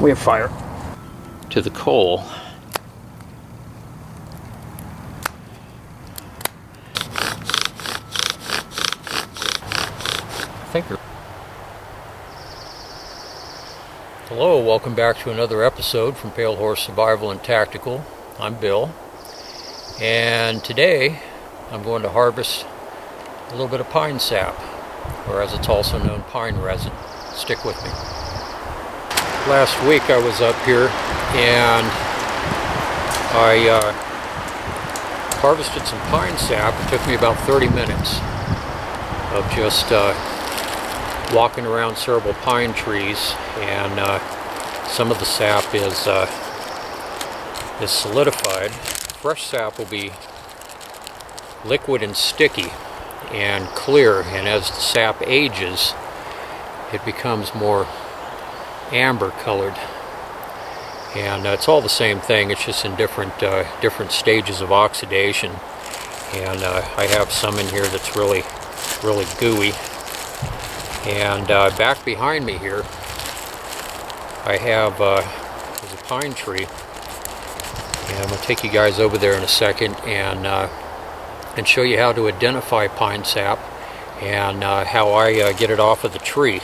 we have fire. To the coal. Hello, welcome back to another episode from Pale Horse Survival and Tactical. I'm Bill, and today I'm going to harvest a little bit of pine sap, or as it's also known, pine resin. Stick with me. Last week I was up here and I harvested some pine sap. It took me about 30 minutes of just walking around several pine trees, and some of the sap is solidified. Fresh sap will be liquid and sticky and clear, and as the sap ages it becomes more amber colored, and it's all the same thing, it's just in different stages of oxidation. And I have some in here that's really gooey. And back behind me here, I have there's a pine tree, and I'm going to take you guys over there in a second and show you how to identify pine sap and how I get it off of the tree.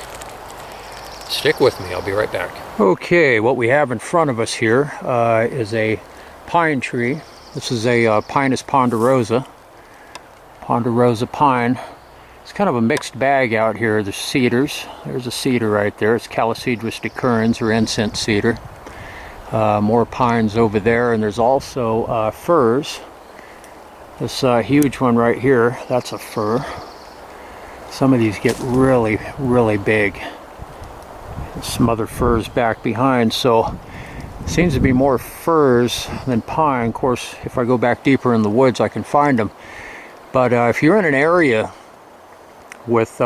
Stick with me, I'll be right back. Okay, what we have in front of us here is a pine tree. This is a Pinus ponderosa pine. It's kind of a mixed bag out here. There's cedars. There's a cedar right there. It's Caliscedrus decurrens, or incense cedar. More pines over there, and there's also firs. This huge one right here, that's a fir. Some of these get really big. There's some other firs back behind, so it seems to be more firs than pine. Of course, if I go back deeper in the woods, I can find them. But if you're in an area with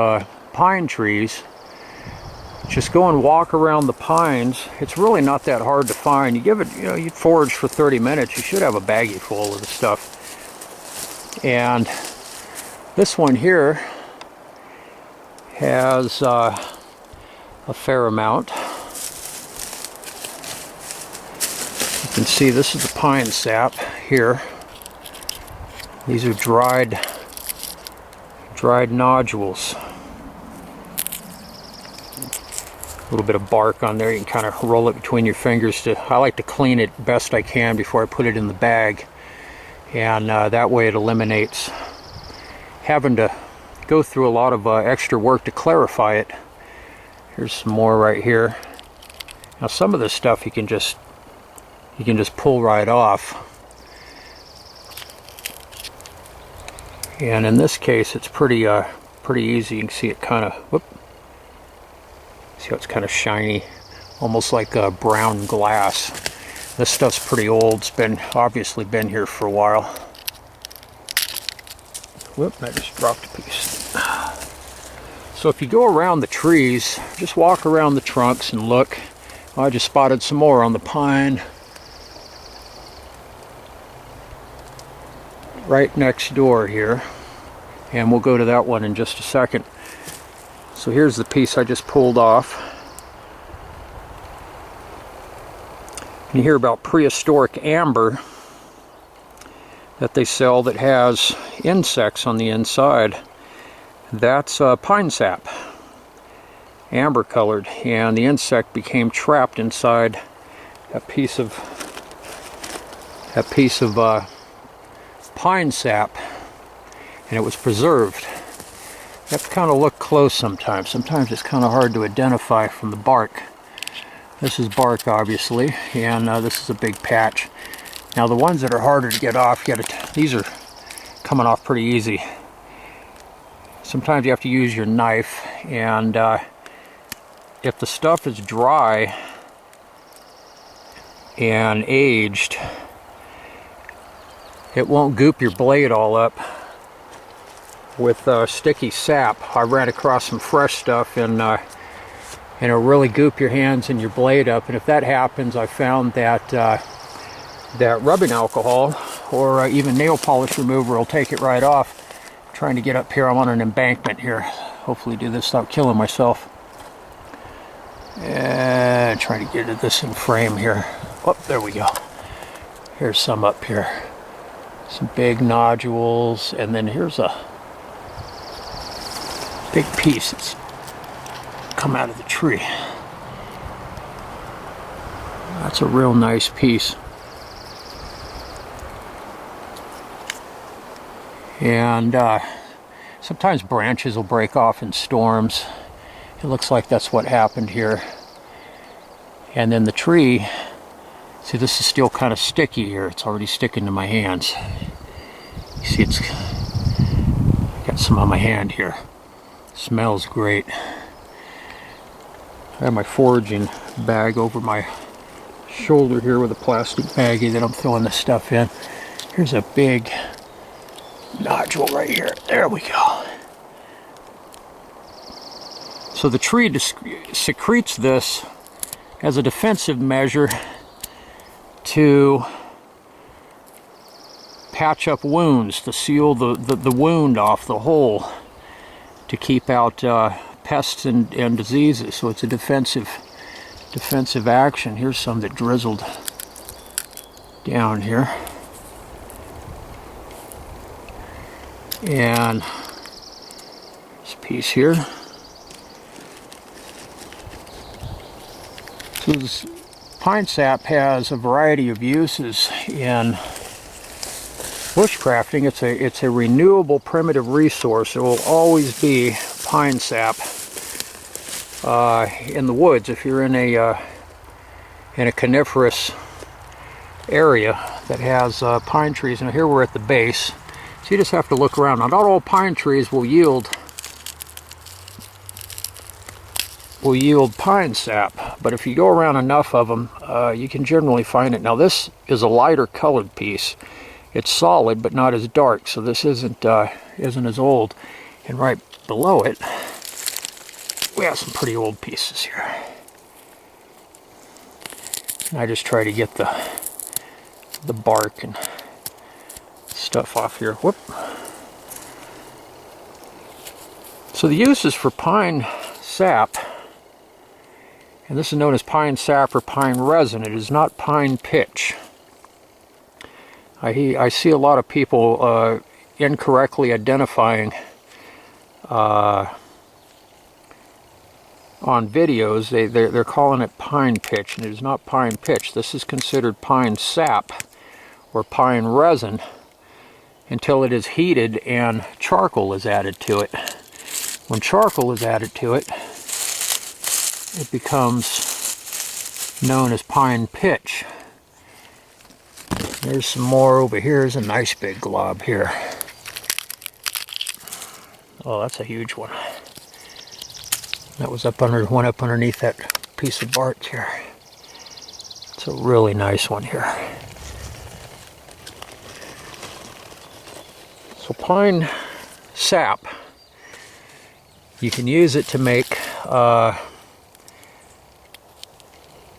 pine trees, just go and walk around the pines. It's really not that hard to find. You give it, you forage for 30 minutes, you should have a baggie full of the stuff. And this one here has a fair amount. You can see this is the pine sap here. These are dried nodules. A little bit of bark on there. You can kind of roll it between your fingers. I like to clean it best I can before I put it in the bag, and that way it eliminates having to go through a lot of extra work to clarify it. Here's some more right here. Now some of this stuff you can just pull right off. And in this case, it's pretty easy. You can see it kind of, see how it's kind of shiny, almost like brown glass. This stuff's pretty old. It's obviously been here for a while. Whoop! I just dropped a piece. So if you go around the trees, just walk around the trunks and look. I just spotted some more on the pine right next door here, and we'll go to that one in just a second. So here's the piece I just pulled off. You hear about prehistoric amber that they sell that has insects on the inside. That's pine sap, amber colored, and the insect became trapped inside a piece of pine sap, and it was preserved. You have to kind of look close sometimes. Sometimes it's kind of hard to identify from the bark. This is bark, obviously, and this is a big patch. Now the ones that are harder to get off, these are coming off pretty easy. Sometimes you have to use your knife, and if the stuff is dry and aged, it won't goop your blade all up with sticky sap. I ran across some fresh stuff, and it'll really goop your hands and your blade up. And if that happens, I found that that rubbing alcohol or even nail polish remover will take it right off. I'm trying to get up here. I'm on an embankment here. Hopefully do this without killing myself. And trying to get at this in frame here. Oh, there we go. Here's some up here. Some big nodules, and then here's a big piece that's come out of the tree. That's a real nice piece. And sometimes branches will break off in storms. It looks like that's what happened here. And then the tree, see, this is still kind of sticky here. It's already sticking to my hands. You see, it's got some on my hand here. Smells great. I have my foraging bag over my shoulder here with a plastic baggie that I'm filling this stuff in. Here's a big nodule right here. There we go. So the tree secretes this as a defensive measure to patch up wounds, to seal the wound off the hole, to keep out pests and diseases. So it's a defensive action. Here's some that drizzled down here. And this piece here. So this pine sap has a variety of uses in bushcrafting. It's a renewable primitive resource. It will always be pine sap in the woods. If you're in a coniferous area that has pine trees. Now here we're at the base. So you just have to look around. Now, not all pine trees will yield pine sap, but if you go around enough of them, you can generally find it. Now, this is a lighter colored piece. It's solid, but not as dark, so this isn't as old. And right below it, we have some pretty old pieces here. And I just try to get the bark and stuff off here. Whoop. So the uses for pine sap, and this is known as pine sap or pine resin. It is not pine pitch. I see a lot of people incorrectly identifying on videos. They're calling it pine pitch, and it is not pine pitch. This is considered pine sap or pine resin until it is heated and charcoal is added to it. When charcoal is added to it, it becomes known as pine pitch. There's some more over here. There's a nice big glob here. Oh, that's a huge one. That was one up underneath that piece of bark here. It's a really nice one here. So pine sap, you can use it to make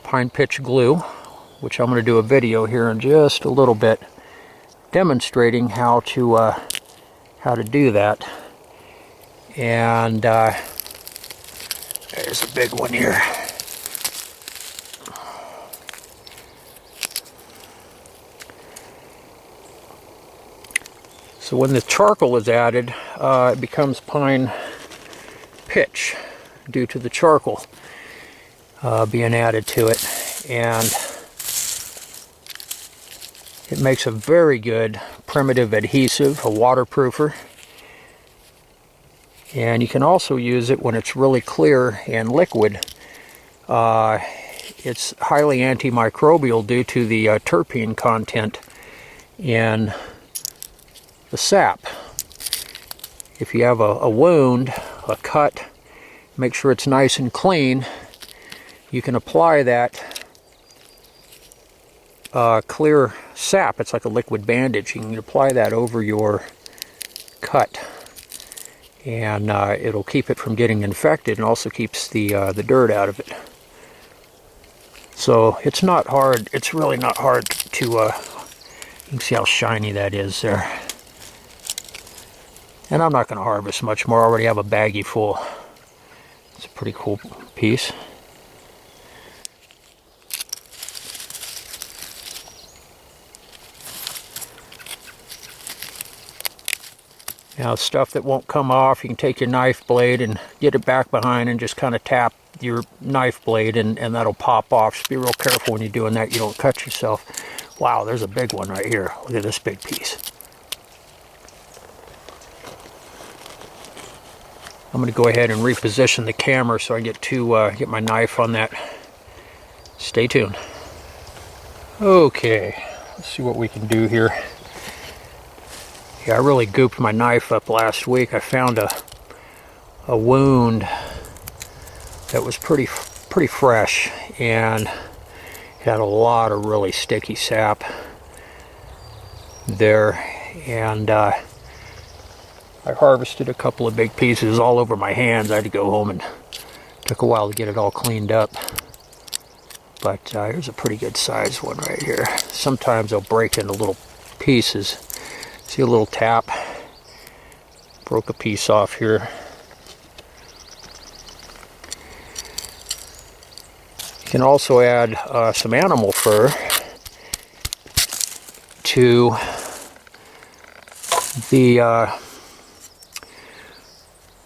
pine pitch glue, which I'm going to do a video here in just a little bit demonstrating how to do that. And there's a big one here. So when the charcoal is added, it becomes pine pitch due to the charcoal being added to it, and it makes a very good primitive adhesive, a waterproofer. And you can also use it when it's really clear and liquid. It's highly antimicrobial due to the terpene content in the sap. If you have a wound, a cut, make sure it's nice and clean. You can apply that clear sap. It's like a liquid bandage. You can apply that over your cut, and it'll keep it from getting infected, and also keeps the dirt out of it. So it's not hard. It's really not hard to. You can see how shiny that is there. And I'm not going to harvest much more. I already have a baggie full. It's a pretty cool piece. Now, stuff that won't come off, you can take your knife blade and get it back behind and just kind of tap your knife blade and that'll pop off. Just be real careful when you're doing that, you don't cut yourself. Wow, there's a big one right here. Look at this big piece. I'm going to go ahead and reposition the camera so I get to get my knife on that. Stay tuned. Okay, let's see what we can do here. Yeah, I really gooped my knife up last week. I found a wound that was pretty fresh, and it had a lot of really sticky sap there, and I harvested a couple of big pieces all over my hands. I had to go home, and it took a while to get it all cleaned up. But here's a pretty good sized one right here. Sometimes they'll break into little pieces. See a little tap? Broke a piece off here. You can also add some animal fur to the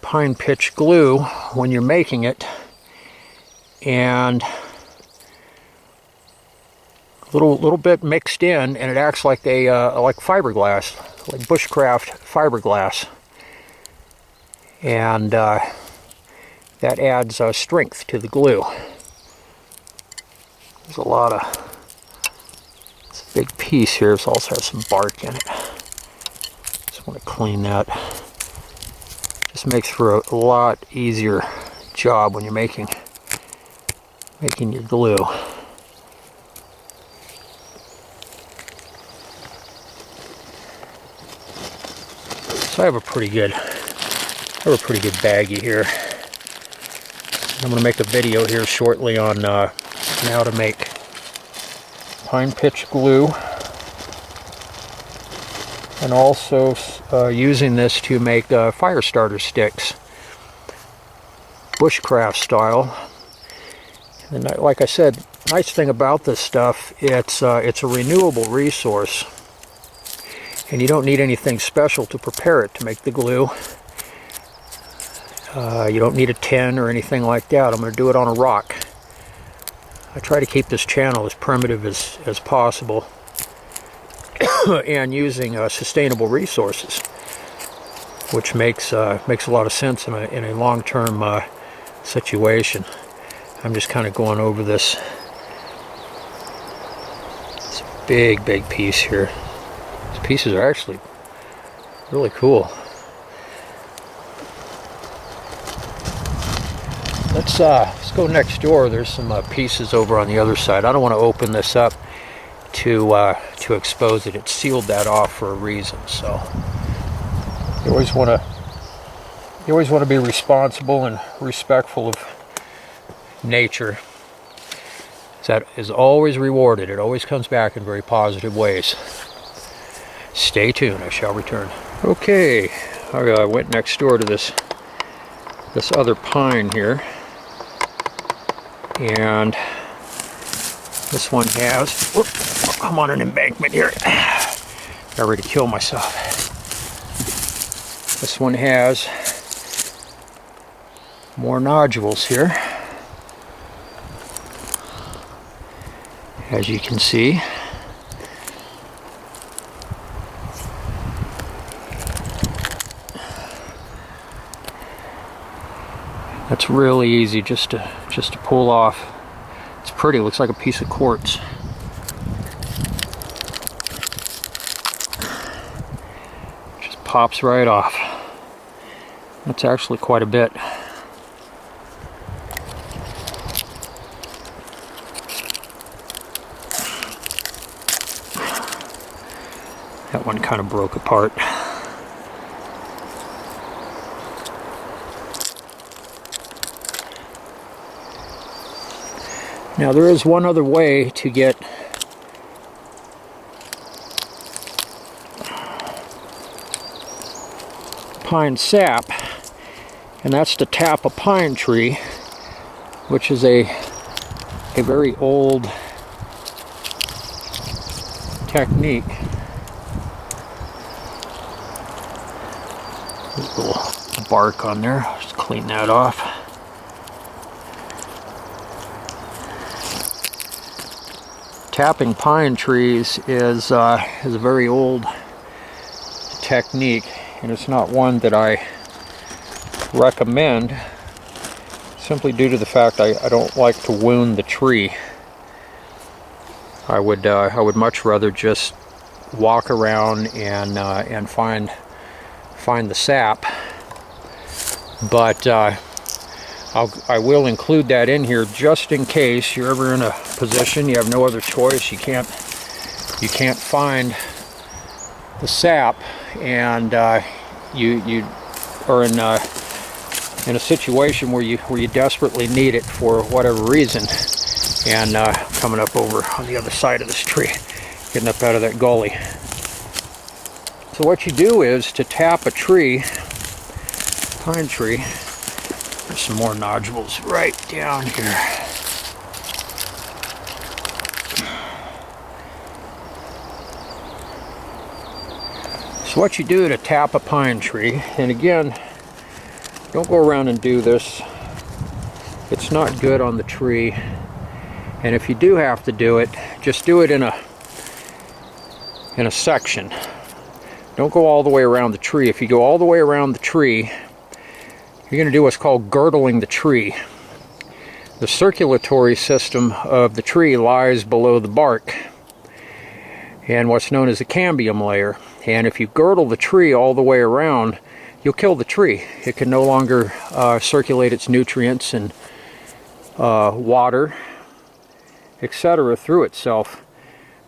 pine pitch glue when you're making it, and a little bit mixed in, and it acts like like fiberglass, like bushcraft fiberglass, and that adds strength to the glue. There's a lot of, it's a big piece here. It also has some bark in it. Just want to clean that. Just makes for a lot easier job when you're making your glue. So I have a pretty good baggie here. I'm going to make a video here shortly on how to make pine pitch glue, and also using this to make fire starter sticks, bushcraft style. And like I said, nice thing about this stuff, it's a renewable resource, and you don't need anything special to prepare it to make the glue. You don't need a tin or anything like that. I'm going to do it on a rock. I try to keep this channel as primitive as possible and using sustainable resources, which makes a lot of sense in a long-term situation. I'm just kind of going over this big piece here. These pieces are actually really cool. Let's go next door. There's some pieces over on the other side. I don't want to open this up to expose it. It's sealed that off for a reason. So you always want to be responsible and respectful of nature. That is always rewarded. It always comes back in very positive ways. Stay tuned. I shall return. Okay, I went next door to this other pine here, and this one has, whoop, I'm on an embankment here, got ready to kill myself. This one has more nodules here, as you can see. That's really easy just to pull off. It's pretty, it looks like a piece of quartz. Just pops right off. That's actually quite a bit. That one kind of broke apart. Now there is one other way to get pine sap, and that's to tap a pine tree, which is a very old technique. There's a little bark on there. Just clean that off. Tapping pine trees is a very old technique, and it's not one that I recommend, simply due to the fact I don't like to wound the tree. I would much rather just walk around and find the sap. But I will include that in here just in case you're ever in a position you have no other choice. You can't find the sap, and you are in a situation where you desperately need it for whatever reason. And coming up over on the other side of this tree, getting up out of that gully. So what you do is to tap a tree, pine tree. There's some more nodules right down here. So what you do to tap a pine tree, and again, don't go around and do this. It's not good on the tree. And if you do have to do it, just do it in a section. Don't go all the way around the tree. If you go all the way around the tree, you're going to do what's called girdling the tree. The circulatory system of the tree lies below the bark and what's known as the cambium layer. And if you girdle the tree all the way around, you'll kill the tree. It can no longer circulate its nutrients and water, etc. through itself.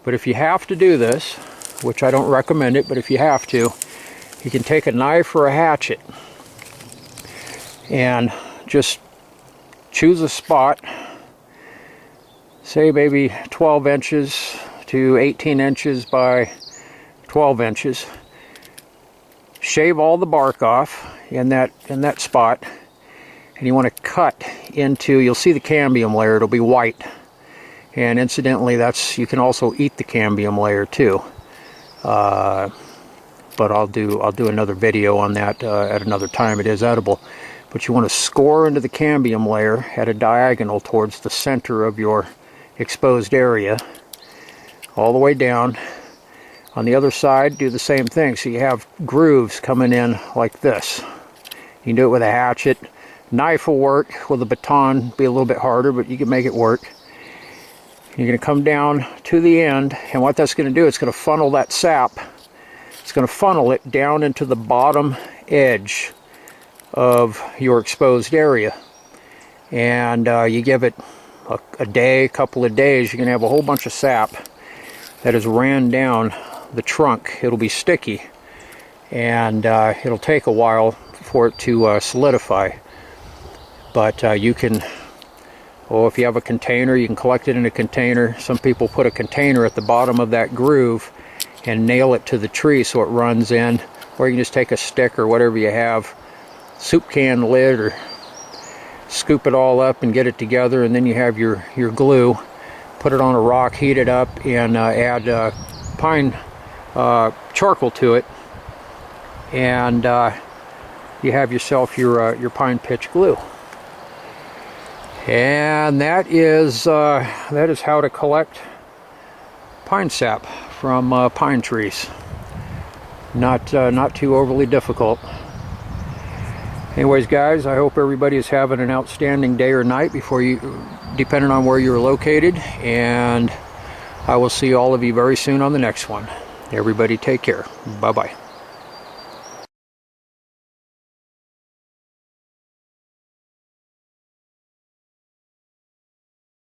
But if you have to do this, which I don't recommend it, but if you have to, you can take a knife or a hatchet and just choose a spot, say maybe 12 inches to 18 inches by 12 inches. Shave all the bark off in that spot, and you want to cut into, you'll see the cambium layer, it'll be white. And incidentally, you can also eat the cambium layer too. But I'll do another video on that at another time. It is edible. But you want to score into the cambium layer at a diagonal towards the center of your exposed area, all the way down. On the other side, do the same thing. So you have grooves coming in like this. You can do it with a hatchet. Knife will work. With a baton, be a little bit harder, but you can make it work. You're going to come down to the end, and what that's going to do, it's going to funnel that sap. It's going to funnel it down into the bottom edge of your exposed area. And you give it a day, couple of days, you're going to have a whole bunch of sap that has ran down the trunk. It'll be sticky, and it'll take a while for it to solidify. But you can, if you have a container, you can collect it in a container. Some people put a container at the bottom of that groove and nail it to the tree so it runs in. Or you can just take a stick or whatever you have, soup can lid, or scoop it all up and get it together, and then you have your glue. Put it on a rock, heat it up, and add pine charcoal to it, and you have yourself your pine pitch glue. And that is how to collect pine sap from pine trees. Not too overly difficult. Anyways, guys, I hope everybody is having an outstanding day or night depending on where you're located, and I will see all of you very soon on the next one. Everybody take care. Bye-bye.